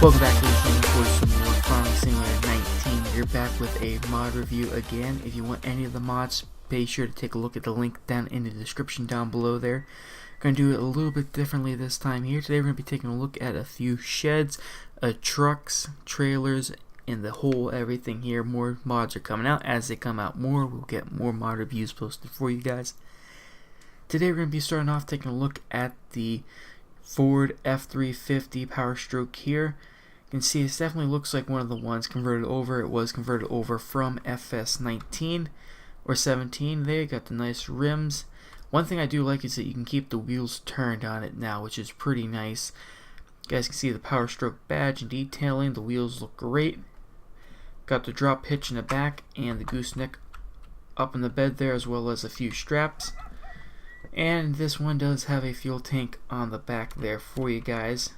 Welcome back to the channel for some more Farming Simulator 19. You're back with a mod review again. If you want any of the mods, be sure to take a look at the link down in the description down below there. Going to do it a little bit differently this time here. Today we're going to be taking a look at a few sheds, trucks, trailers, and the whole everything here. More mods are coming out. As they come out more, we'll get more mod reviews posted for you guys. Today we're going to be starting off taking a look at the Ford F350 Power Stroke here. You can see it definitely looks like one of the ones converted over. It was converted over from FS19 or 17 there. You got the nice rims. One thing I do like is that you can keep the wheels turned on it now, which is pretty nice. You guys can see the Power Stroke badge and detailing. The wheels look great. Got the drop hitch in the back and the gooseneck up in the bed there, as well as a few straps. And this one does have a fuel tank on the back there for you guys.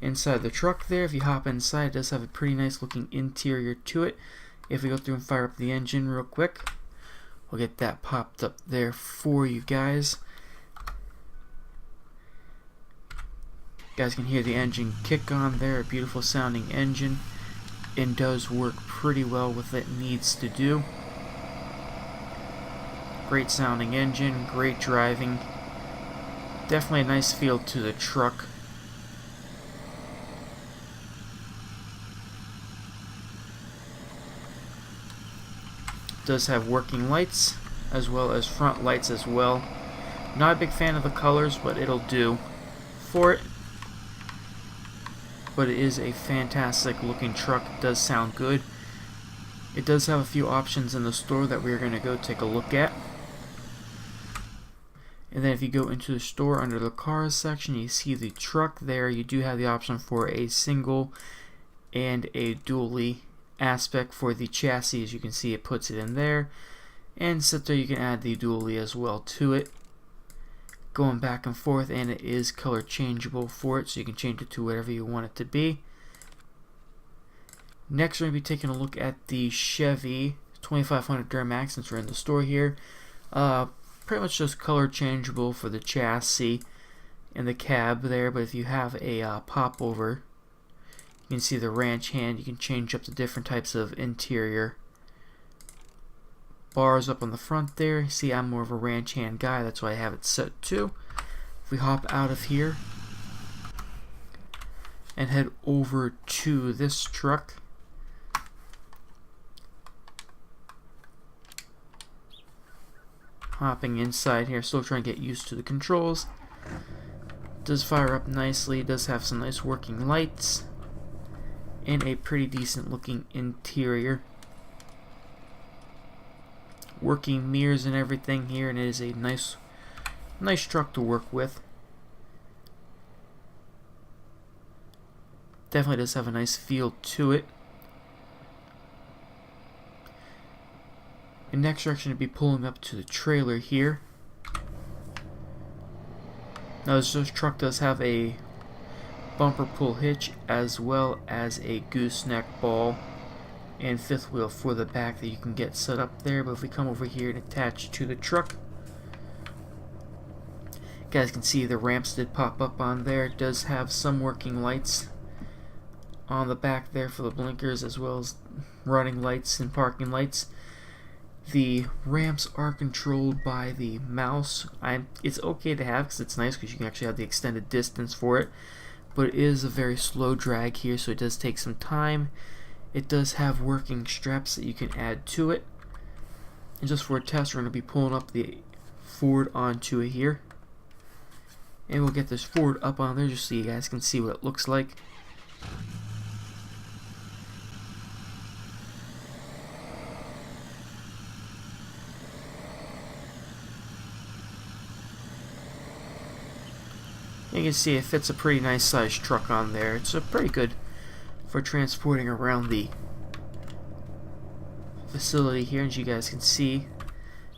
Inside the truck there, if you hop inside, it does have a pretty nice looking interior to it. If we go through and fire up the engine real quick, we'll get that popped up there for you guys. You guys can hear the engine kick on there, a beautiful sounding engine. It does work pretty well with what it needs to do. Great sounding engine, great driving. Definitely a nice feel to the truck. Does have working lights as well as front lights as well. Not a big fan of the colors, but it'll do for it. But it is a fantastic looking truck. It does sound good. It does have a few options in the store that we're going to go take a look at. And then if you go into the store under the cars section, you see the truck there. You do have the option for a single and a dually aspect for the chassis. As you can see, it puts it in there. And so there you can add the dually as well to it. Going back and forth, and it is color changeable for it, so you can change it to whatever you want it to be. Next, we're going to be taking a look at the Chevy 2500 Duramax since we're in the store here. Pretty much just color changeable for the chassis and the cab there, but if you have a popover, you can see the ranch hand. You can change up the different types of interior bars up on the front there. See, I'm more of a ranch hand guy, that's why I have it set to. If we hop out of here and head over to this truck, hopping inside here, still trying to get used to the controls. Does fire up nicely, does have some nice working lights and a pretty decent looking interior. Working mirrors and everything here, and it is a nice truck to work with. Definitely does have a nice feel to it. And next, we're actually going to be pulling up to the trailer here. Now this truck does have a bumper pull hitch as well as a gooseneck ball and fifth wheel for the back that you can get set up there. But if we come over here and attach to the truck, you guys can see the ramps did pop up on there. It does have some working lights on the back there for the blinkers, as well as running lights and parking lights. The ramps are controlled by the mouse. It's okay to have because it's nice because you can actually have the extended distance for it, but it is a very slow drag here, so it does take some time. It does have working straps that you can add to it. And just for a test, we're going to be pulling up the Ford onto it here, and we'll get this Ford up on there just so you guys can see what it looks like. You can see it fits a pretty nice sized truck on there. It's pretty good for transporting around the facility here. As you guys can see,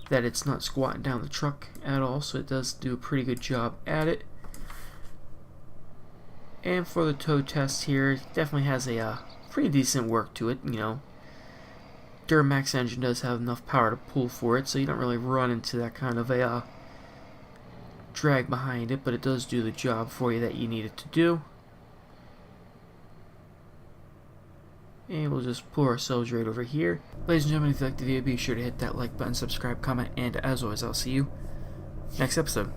that it's not squatting down the truck at all, so it does do a pretty good job at it. And for the tow test here, it definitely has a pretty decent work to it. You know, Duramax engine does have enough power to pull for it, so you don't really run into that kind of a drag behind it, but it does do the job for you that you need it to do. And we'll just pull ourselves right over here. Ladies and gentlemen, if you liked the video, be sure to hit that like button, subscribe, comment, and as always, I'll see you next episode.